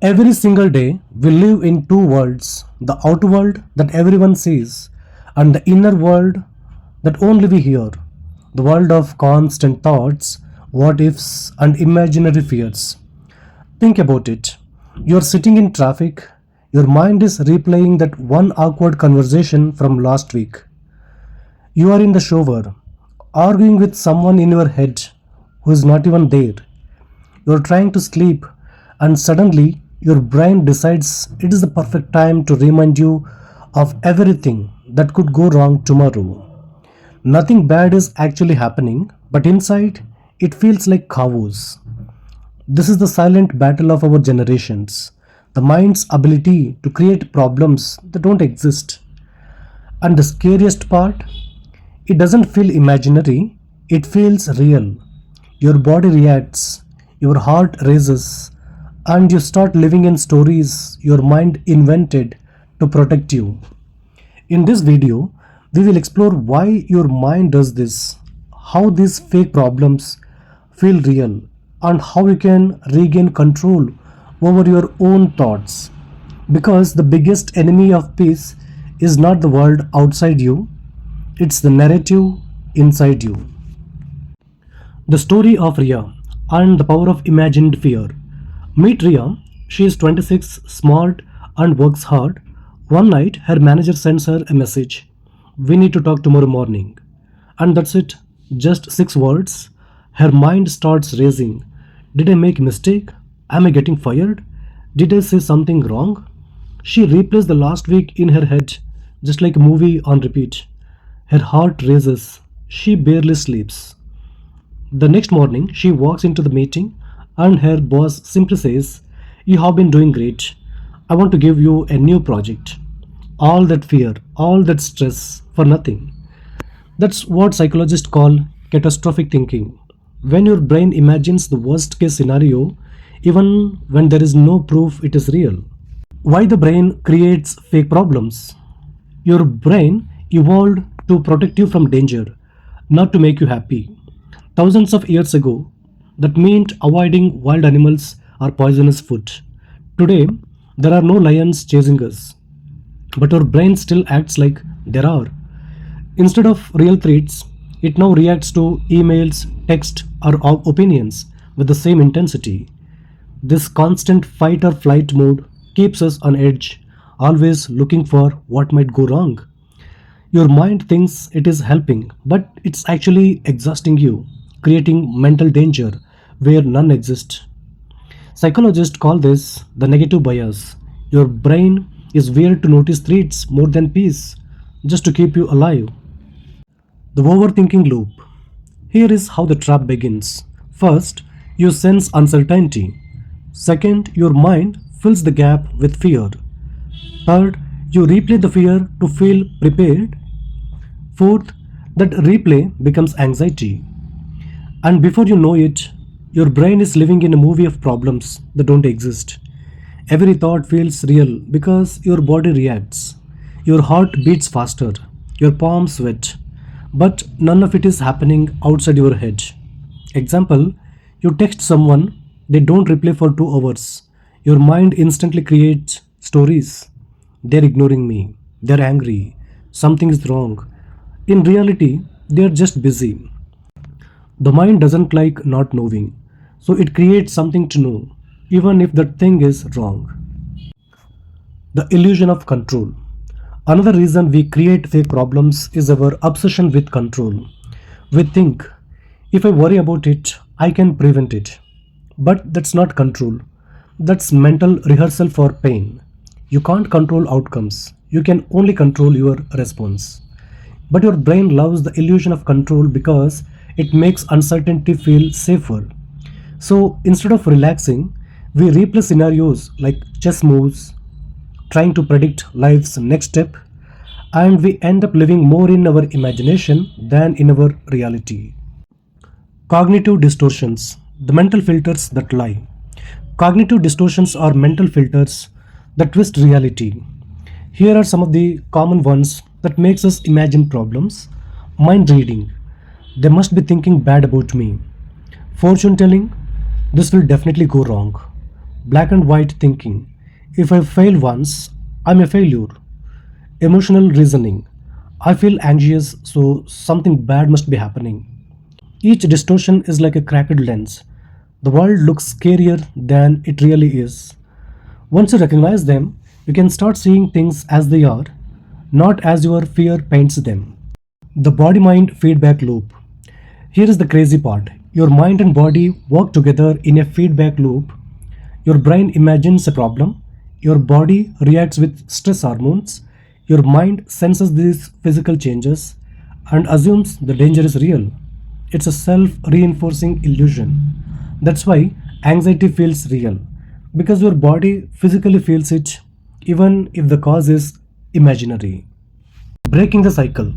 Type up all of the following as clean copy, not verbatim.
Every single day, we live in two worlds: the outer world that everyone sees, and the inner world that only we hear. The world of constant thoughts, what ifs, and imaginary fears. Think about it. You're sitting in traffic, your mind is replaying that one awkward conversation from last week. You are in the shower, arguing with someone in your head who is not even there. You're trying to sleep, and suddenly your brain decides it is the perfect time to remind you of everything that could go wrong tomorrow. Nothing bad is actually happening, but inside it feels like chaos. This is the silent battle of our generations. The mind's ability to create problems that don't exist. And the scariest part, it doesn't feel imaginary, it feels real. Your body reacts, your heart races, and you start living in stories your mind invented to protect you. In this video, we will explore why your mind does this, how these fake problems feel real, and how you can regain control over your own thoughts. Because the biggest enemy of peace is not the world outside you, it's the narrative inside you. The story of Ria and the power of imagined fear. Meet Ria. She is 26, smart, and works hard. One night, her manager sends her a message: "We need to talk tomorrow morning." And that's it. Just six words. Her mind starts racing. Did I make a mistake? Am I getting fired? Did I say something wrong? She replays the last week in her head, just like a movie on repeat. Her heart races. She barely sleeps. The next morning, she walks into the meeting and her boss simply says, "You have been doing great. I want to give you a new project." All that fear, all that stress for nothing. That's what psychologists call catastrophic thinking. When your brain imagines the worst case scenario, even when there is no proof it is real. Why the brain creates fake problems? Your brain evolved to protect you from danger, not to make you happy. Thousands of years ago, that meant avoiding wild animals or poisonous food. Today, there are no lions chasing us, but our brain still acts like there are. Instead of real threats, it now reacts to emails, text, or opinions with the same intensity. This constant fight or flight mode keeps us on edge, always looking for what might go wrong. Your mind thinks it is helping, but it's actually exhausting you, creating mental danger where none exists. Psychologists call this the negative bias. Your brain is weird to notice threats more than peace, just to keep you alive. The overthinking loop. Here is how the trap begins. First, you sense uncertainty. Second, your mind fills the gap with fear. Third, you replay the fear to feel prepared. Fourth, that replay becomes anxiety. And before you know it, your brain is living in a movie of problems that don't exist. Every thought feels real because your body reacts. Your heart beats faster, your palms sweat, but none of it is happening outside your head. Example: you text someone, they don't reply for 2 hours. Your mind instantly creates stories. They're ignoring me, they're angry, something is wrong. In reality, they're just busy. The mind doesn't like not knowing, so it creates something to know, even if that thing is wrong. The illusion of control. Another reason we create fake problems is our obsession with control. We think, if I worry about it, I can prevent it. But that's not control, that's mental rehearsal for pain. You can't control outcomes, you can only control your response. But your brain loves the illusion of control because it makes uncertainty feel safer. So instead of relaxing, we replay scenarios like chess moves, trying to predict life's next step, and we end up living more in our imagination than in our reality. Cognitive distortions, the mental filters that lie. Cognitive distortions are mental filters that twist reality. Here are some of the common ones that makes us imagine problems. Mind reading. They must be thinking bad about me. Fortune telling. This will definitely go wrong. black and white thinking. If I fail once, I'm a failure. Emotional reasoning. I feel anxious, so something bad must be happening. Each distortion is like a cracked lens. The world looks scarier than it really is. Once you recognize them, you can start seeing things as they are, not as your fear paints them. The body mind feedback loop. Here is the crazy part: your mind and body work together in a feedback loop. Your brain imagines a problem, your body reacts with stress hormones, your mind senses these physical changes and assumes the danger is real. It's a self reinforcing illusion. That's why anxiety feels real, because your body physically feels it, even if the cause is imaginary. Breaking the cycle.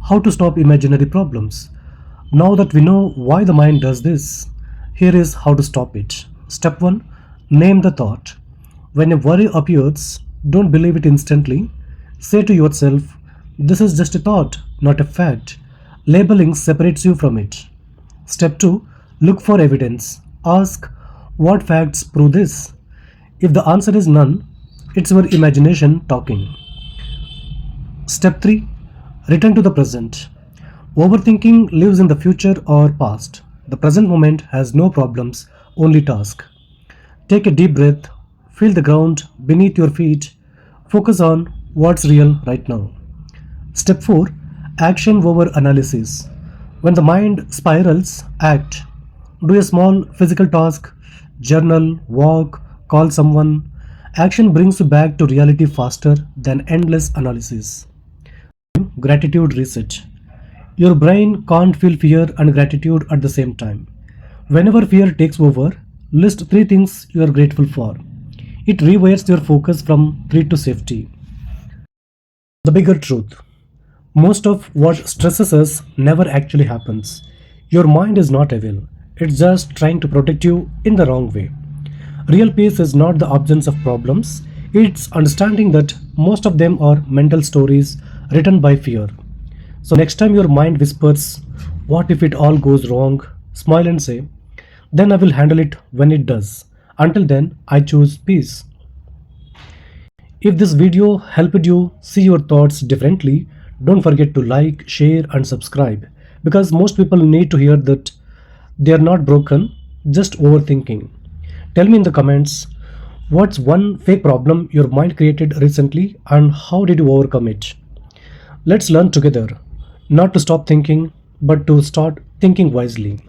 How to stop imaginary problems. Now that we know why the mind does this, here is how to stop it. Step 1. Name the thought. When a worry appears, don't believe it instantly. Say to yourself, this is just a thought, not a fact. Labeling separates you from it. Step 2. Look for evidence. Ask, what facts prove this? If the answer is none, it's your imagination talking. Step 3. Return to the present. Overthinking lives in the future or past. The present moment has no problems, only tasks. Take a deep breath, feel the ground beneath your feet, focus on what's real right now. Step 4. Action over analysis. When the mind spirals, act. Do a small physical task, journal, walk, call someone. Action brings you back to reality faster than endless analysis. Gratitude reset. Your brain can't feel fear and gratitude at the same time. Whenever fear takes over, list three things you are grateful for. It rewires your focus from threat to safety. The bigger truth: most of what stresses us never actually happens. Your mind is not evil, it's just trying to protect you in the wrong way. Real peace is not the absence of problems, it's understanding that most of them are mental stories written by fear. So, next time your mind whispers, what if it all goes wrong? Smile and say, then I will handle it when it does. Until then, I choose peace. If this video helped you see your thoughts differently, don't forget to like, share, and subscribe, because most people need to hear that they are not broken, just overthinking. Tell me in the comments, what's one fake problem your mind created recently and how did you overcome it? Let's learn together, not to stop thinking, but to start thinking wisely.